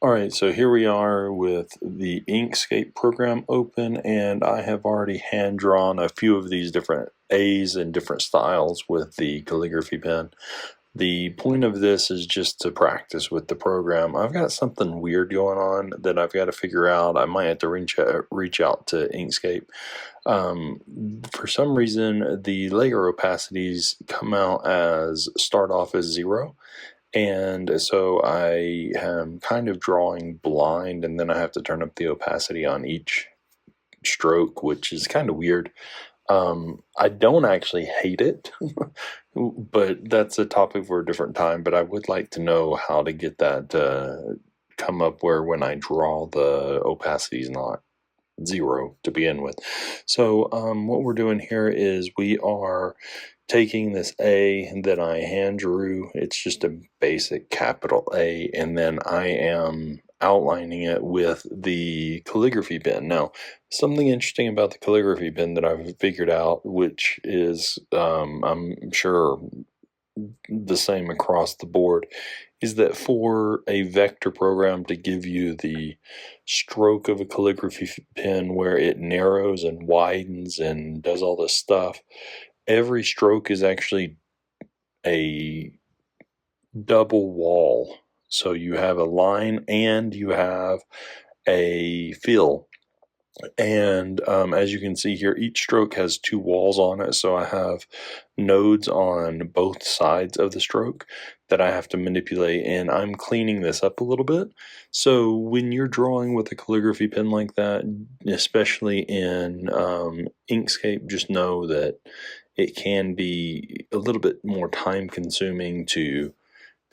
Alright, so here we are with the Inkscape program open, and I have already hand drawn a few of these different A's in different styles with the calligraphy pen. The point of this is just to practice with the program. I've got something weird going on that I've got to figure out. I might have to reach out to Inkscape. For some reason, the layer opacities start off as 0. And so I am kind of drawing blind, and then I have to turn up the opacity on each stroke, which is kind of weird. I don't actually hate it, but that's a topic for a different time. But I would like to know how to get that come up where when I draw the opacity is not 0 to begin with. So what we're doing here is we are taking this A that I hand drew. It's just a basic capital A, and then I am outlining it with the calligraphy pen. Now, something interesting about the calligraphy pen that I've figured out, which is I'm sure the same across the board, is that for a vector program to give you the stroke of a calligraphy pen where it narrows and widens and does all this stuff, every stroke is actually a double wall. So you have a line and you have a fill. And as you can see here, each stroke has 2 walls on it. So I have nodes on both sides of the stroke that I have to manipulate, and I'm cleaning this up a little bit. So when you're drawing with a calligraphy pen like that, especially in Inkscape, just know that it can be a little bit more time consuming to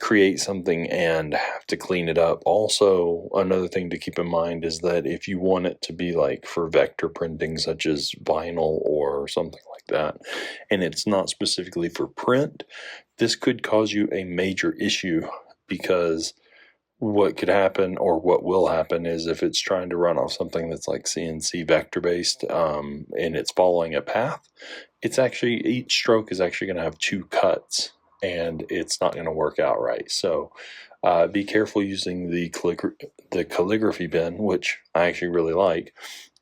create something and have to clean it up. Also, another thing to keep in mind is that if you want it to be like for vector printing, such as vinyl or something like that, and it's not specifically for print, this could cause you a major issue, because what could happen, or what will happen, is if it's trying to run off something that's like CNC vector based, and it's following a path, it's actually, each stroke is actually going to have 2 cuts, and it's not going to work out right. So be careful using the calligraphy pen, which I actually really like.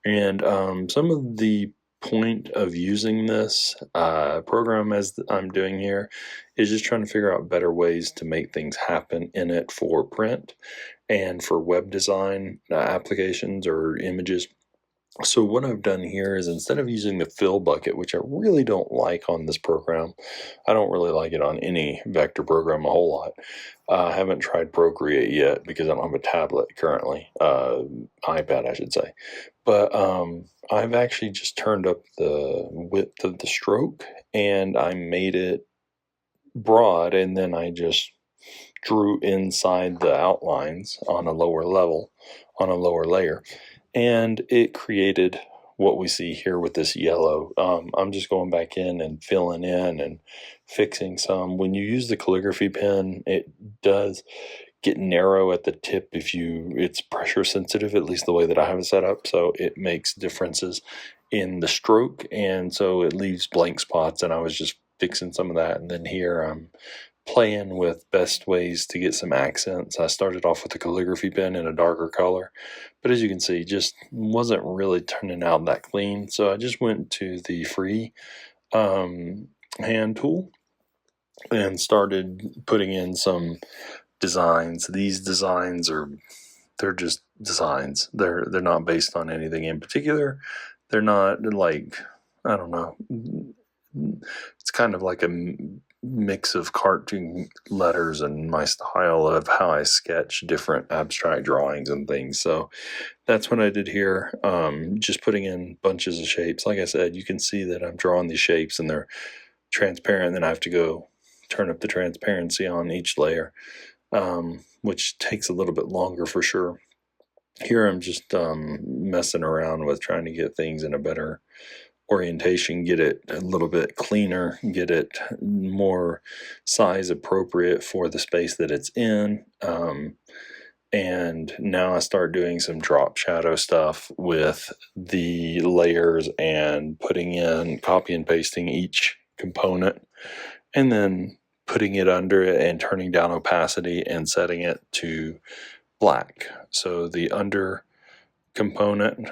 And some of the point of using this program, as I'm doing here, is just trying to figure out better ways to make things happen in it for print and for web design applications or images. So what I've done here is, instead of using the fill bucket, which I really don't like on this program, I don't really like it on any vector program a whole lot. I haven't tried Procreate yet because I don't have a tablet currently, iPad I should say. But I've actually just turned up the width of the stroke, and I made it broad, and then I just drew inside the outlines on a lower level, on a lower layer, and it created what we see here with this yellow. I'm just going back in and filling in and fixing some. When you use the calligraphy pen, it does get narrow at the tip if it's pressure sensitive, at least the way that I have it set up, so it makes differences in the stroke, and so it leaves blank spots, and I was just fixing some of that. And then here I'm playing with best ways to get some accents. I started off with a calligraphy pen in a darker color, but as you can see, just wasn't really turning out that clean. So I just went to the free hand tool and started putting in some designs. These designs they're just designs. They're not based on anything in particular. They're not like, I don't know. It's kind of like a mix of cartoon letters and my style of how I sketch different abstract drawings and things. So that's what I did here. Just putting in bunches of shapes. Like I said, you can see that I'm drawing these shapes and they're transparent. Then I have to go turn up the transparency on each layer, which takes a little bit longer for sure. Here I'm just messing around with trying to get things in a better orientation, get it a little bit cleaner, get it more size appropriate for the space that it's in. And now I start doing some drop shadow stuff with the layers and putting in, copy and pasting each component, and then putting it under it and turning down opacity and setting it to black. So the under component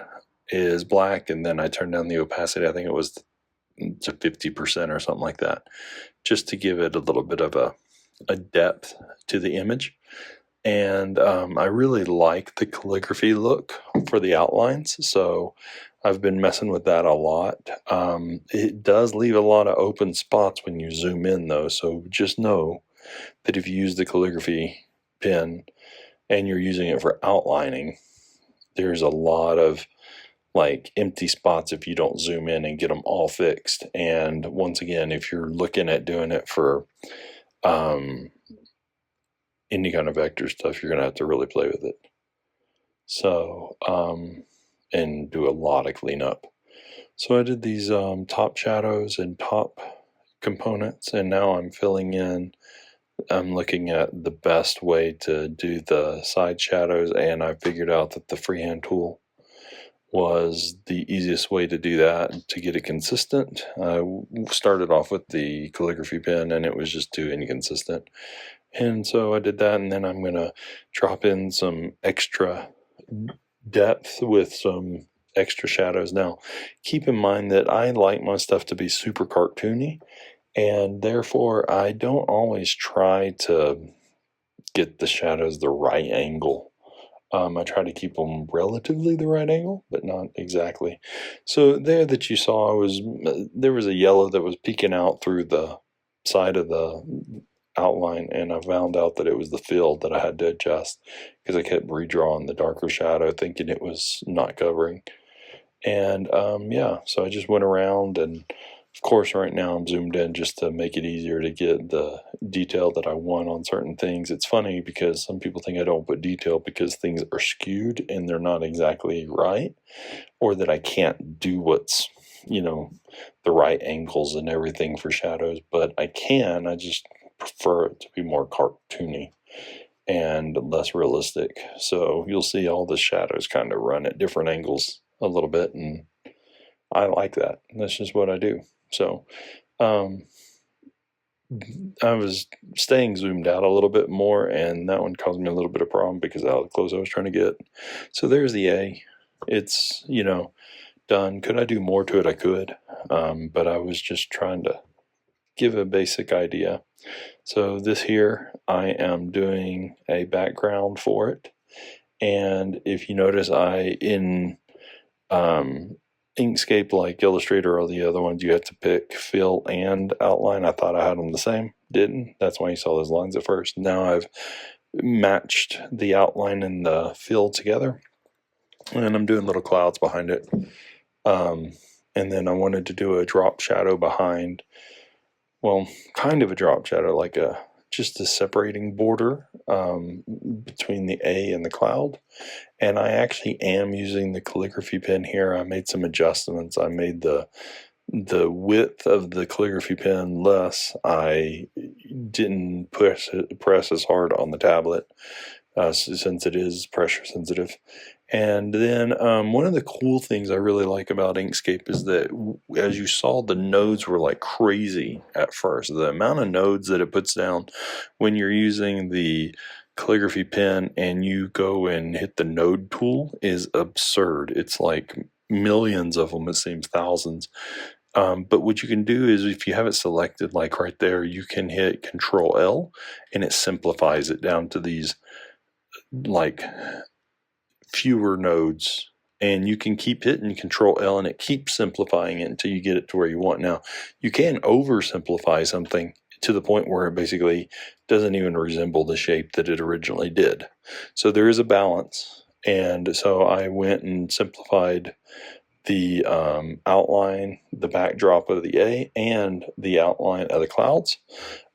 is black, and then I turned down the opacity. I think it was to 50% or something like that, just to give it a little bit of a depth to the image. And I really like the calligraphy look for the outlines, so I've been messing with that a lot. It does leave a lot of open spots when you zoom in, though, so just know that if you use the calligraphy pen and you're using it for outlining, there's a lot of like empty spots if you don't zoom in and get them all fixed. And once again, if you're looking at doing it for any kind of vector stuff, you're going to have to really play with it. So, and do a lot of cleanup. So I did these top shadows and top components, and now I'm filling in. I'm looking at the best way to do the side shadows, and I figured out that the freehand tool was the easiest way to do that to get it consistent. I started off with the calligraphy pen, and it was just too inconsistent. And so I did that, and then I'm going to drop in some extra depth with some extra shadows. Now, keep in mind that I like my stuff to be super cartoony, and therefore I don't always try to get the shadows the right angle. I try to keep them relatively the right angle, but not exactly. So there that you saw there was a yellow that was peeking out through the side of the outline, and I found out that it was the fill that I had to adjust because I kept redrawing the darker shadow thinking it was not covering. And yeah, so I just went around, and of course right now I'm zoomed in just to make it easier to get the detail that I want on certain things. It's funny because some people think I don't put detail because things are skewed and they're not exactly right, or that I can't do what's, the right angles and everything for shadows, but I can. I just prefer it to be more cartoony and less realistic. So you'll see all the shadows kind of run at different angles a little bit, and I like that. That's just what I do. So I was staying zoomed out a little bit more, and that one caused me a little bit of problem because of how close I was trying to get. So there's the A. It's, done. Could I do more to it? I could, but I was just trying to give a basic idea. So this here, I am doing a background for it. And if you notice, in Inkscape, like Illustrator or the other ones, you have to pick fill and outline. I thought I had them the same. Didn't. That's why you saw those lines at first. Now I've matched the outline and the fill together, and I'm doing little clouds behind it. And then I wanted to do a drop shadow behind, well, kind of a drop shadow, like just a separating border between the A and the cloud. And I actually am using the calligraphy pen here. I made some adjustments. I made the width of the calligraphy pen less. I didn't press as hard on the tablet since it is pressure sensitive. And then one of the cool things I really like about Inkscape is that, as you saw, the nodes were like crazy at first. The amount of nodes that it puts down when you're using the calligraphy pen and you go and hit the node tool is absurd. It's like millions of them, it seems thousands. But what you can do is, if you have it selected, like right there, you can hit Control L and it simplifies it down to these like fewer nodes, and you can keep hitting Control L and it keeps simplifying it until you get it to where you want. Now, you can oversimplify something to the point where it basically doesn't even resemble the shape that it originally did. So there is a balance, and so I went and simplified the outline, the backdrop of the A, and the outline of the clouds.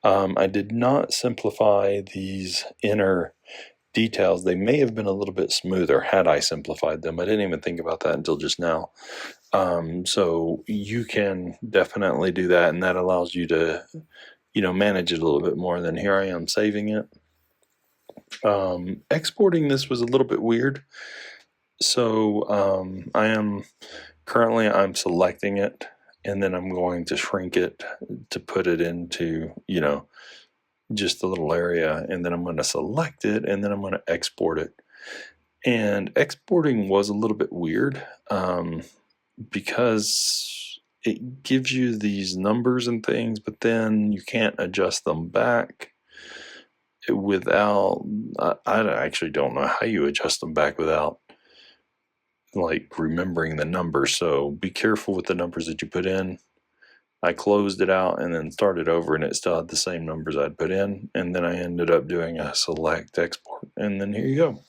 I did not simplify these inner details. They may have been a little bit smoother had I simplified them. I didn't even think about that until just now. So you can definitely do that, and that allows you to, manage it a little bit more. Then here I am saving it. Exporting this was a little bit weird. So I'm selecting it, and then I'm going to shrink it to put it into, just a little area, and then I'm going to select it, and then I'm going to export it. And exporting was a little bit weird because it gives you these numbers and things, but then you can't adjust them back without, I actually don't know how you adjust them back without like remembering the numbers. So be careful with the numbers that you put in. I closed it out and then started over, and it still had the same numbers I'd put in. And then I ended up doing a select export, and then here you go.